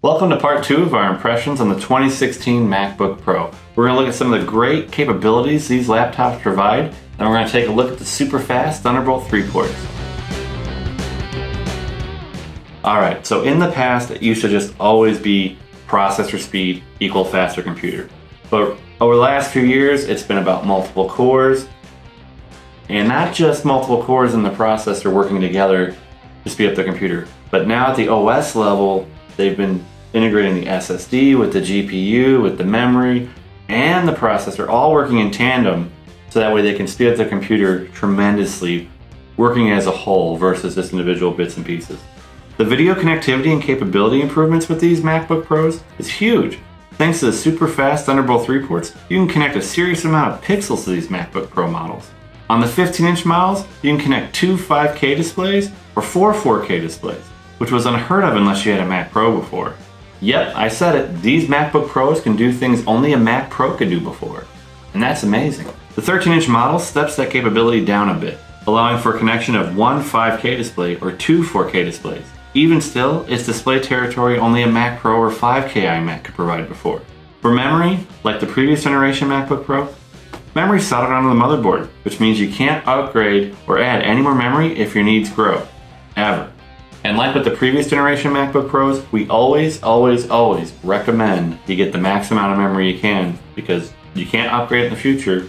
Welcome to part 2 of our impressions on the 2016 MacBook Pro. We're going to look at some of the great capabilities these laptops provide, and we're going to take a look at the super fast Thunderbolt 3 ports. Alright, so in the past it used to just always be processor speed equal faster computer. But over the last few years it's been about multiple cores, and not just multiple cores in the processor working together to speed up the computer, but now at the OS level they've been integrating the SSD with the GPU, with the memory, and the processor, all working in tandem, so that way they can speed up the computer tremendously, working as a whole versus just individual bits and pieces. The video connectivity and capability improvements with these MacBook Pros is huge. Thanks to the super fast Thunderbolt 3 ports, you can connect a serious amount of pixels to these MacBook Pro models. On the 15-inch models, you can connect 2 5K displays or 4 4K displays, which was unheard of unless you had a Mac Pro before. Yep, I said it, these MacBook Pros can do things only a Mac Pro could do before. And that's amazing. The 13-inch model steps that capability down a bit, allowing for a connection of 1 5K display or 2 4K displays. Even still, it's display territory only a Mac Pro or 5K iMac could provide before. For memory, like the previous generation MacBook Pro, memory is soldered onto the motherboard, which means you can't upgrade or add any more memory if your needs grow. Ever. And like with the previous generation MacBook Pros, we always recommend you get the max amount of memory you can, because you can't upgrade in the future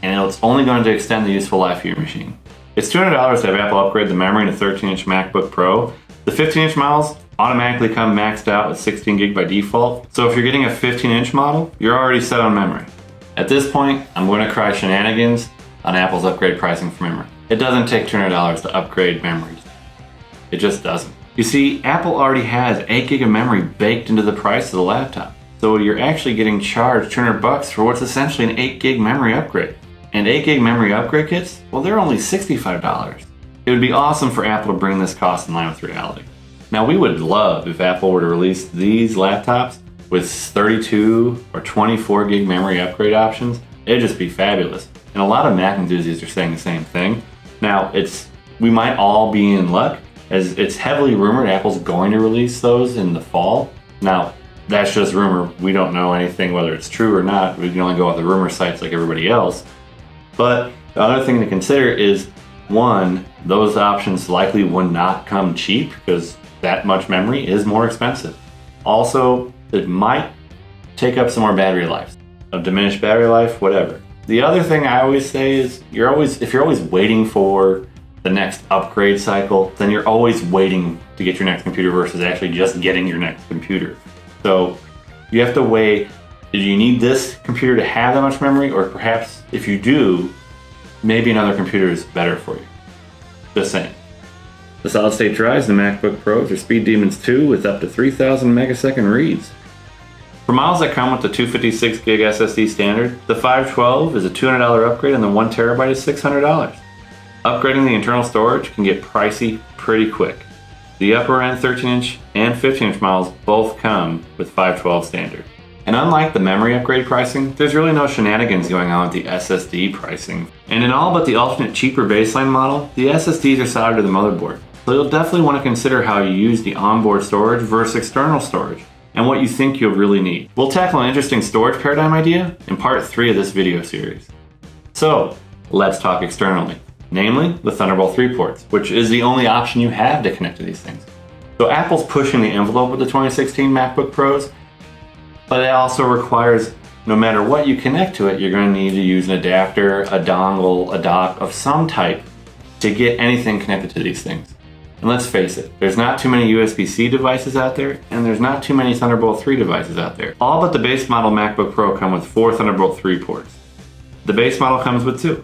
and it's only going to extend the useful life of your machine. It's $200 to have Apple upgrade the memory in a 13-inch MacBook Pro. The 15-inch models automatically come maxed out with 16 gig by default, so if you're getting a 15-inch model, you're already set on memory. At this point, I'm going to cry shenanigans on Apple's upgrade pricing for memory. It doesn't take $200 to upgrade memories. It just doesn't. You see, Apple already has 8 gig of memory baked into the price of the laptop. So you're actually getting charged $200 for what's essentially an 8 gig memory upgrade. And 8 gig memory upgrade kits, well, they're only $65. It would be awesome for Apple to bring this cost in line with reality. Now, we would love if Apple were to release these laptops with 32 or 24 gig memory upgrade options. It'd just be fabulous. And a lot of Mac enthusiasts are saying the same thing. Now, we might all be in luck, as it's heavily rumored Apple's going to release those in the fall. Now, that's just rumor. We don't know anything whether it's true or not. We can only go off the rumor sites like everybody else. But the other thing to consider is, one, those options likely would not come cheap because that much memory is more expensive. Also, it might take up some more battery life, a diminished battery life, whatever. The other thing I always say is, if you're always waiting for the next upgrade cycle, then you're always waiting to get your next computer versus actually just getting your next computer. So you have to weigh, do you need this computer to have that much memory, or perhaps if you do, maybe another computer is better for you. Just saying. The solid state drives in the MacBook Pros are Speed Demons 2 with up to 3000 megasecond reads. For models that come with the 256 gig SSD standard, the 512 is a $200 upgrade and the 1 terabyte is $600. Upgrading the internal storage can get pricey pretty quick. The upper end 13-inch and 15-inch models both come with 512 standard. And unlike the memory upgrade pricing, there's really no shenanigans going on with the SSD pricing. And in all but the alternate cheaper baseline model, the SSDs are soldered to the motherboard. So you'll definitely want to consider how you use the onboard storage versus external storage, and what you think you'll really need. We'll tackle an interesting storage paradigm idea in part 3 of this video series. So let's talk externally. Namely, the Thunderbolt 3 ports, which is the only option you have to connect to these things. So Apple's pushing the envelope with the 2016 MacBook Pros, but it also requires, no matter what you connect to it, you're going to need to use an adapter, a dongle, a dock of some type to get anything connected to these things. And let's face it, there's not too many USB-C devices out there, and there's not too many Thunderbolt 3 devices out there. All but the base model MacBook Pro come with 4 Thunderbolt 3 ports. The base model comes with 2.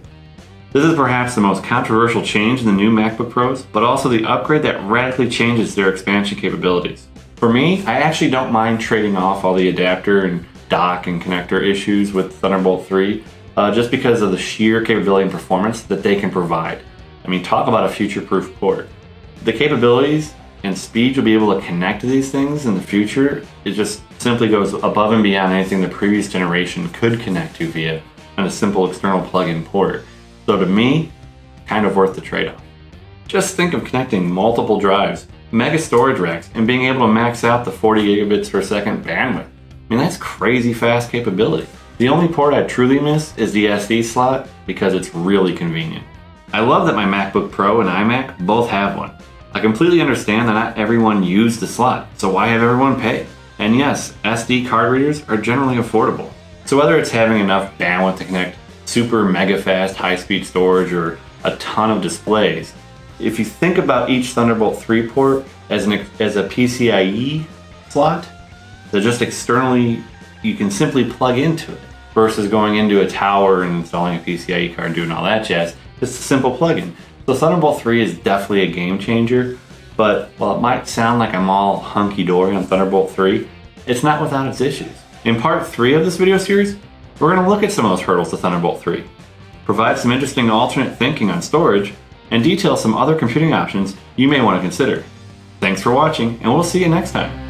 This is perhaps the most controversial change in the new MacBook Pros, but also the upgrade that radically changes their expansion capabilities. For me, I actually don't mind trading off all the adapter and dock and connector issues with Thunderbolt 3, just because of the sheer capability and performance that they can provide. I mean, talk about a future-proof port. The capabilities and speed you'll be able to connect to these things in the future, it just simply goes above and beyond anything the previous generation could connect to via a simple external plug-in port. So to me, kind of worth the trade-off. Just think of connecting multiple drives mega storage racks, and being able to max out the 40 gigabits per second bandwidth. I mean, that's crazy fast capability. The only port I truly miss is the SD slot because it's really convenient. I love that my MacBook Pro and iMac both have one. I completely understand that not everyone used the slot, so why have everyone pay? And yes, SD card readers are generally affordable. So whether it's having enough bandwidth to connect super mega fast high-speed storage or a ton of displays, if you think about each Thunderbolt 3 port as a PCIe slot, that just externally you can simply plug into it versus going into a tower and installing a PCIe card and doing all that jazz. Just a simple plug-in. So Thunderbolt 3 is definitely a game changer, but while it might sound like I'm all hunky-dory on Thunderbolt 3, it's not without its issues. In part 3 of this video series, we're going to look at some of those hurdles to Thunderbolt 3, provide some interesting alternate thinking on storage, and detail some other computing options you may want to consider. Thanks for watching, and we'll see you next time.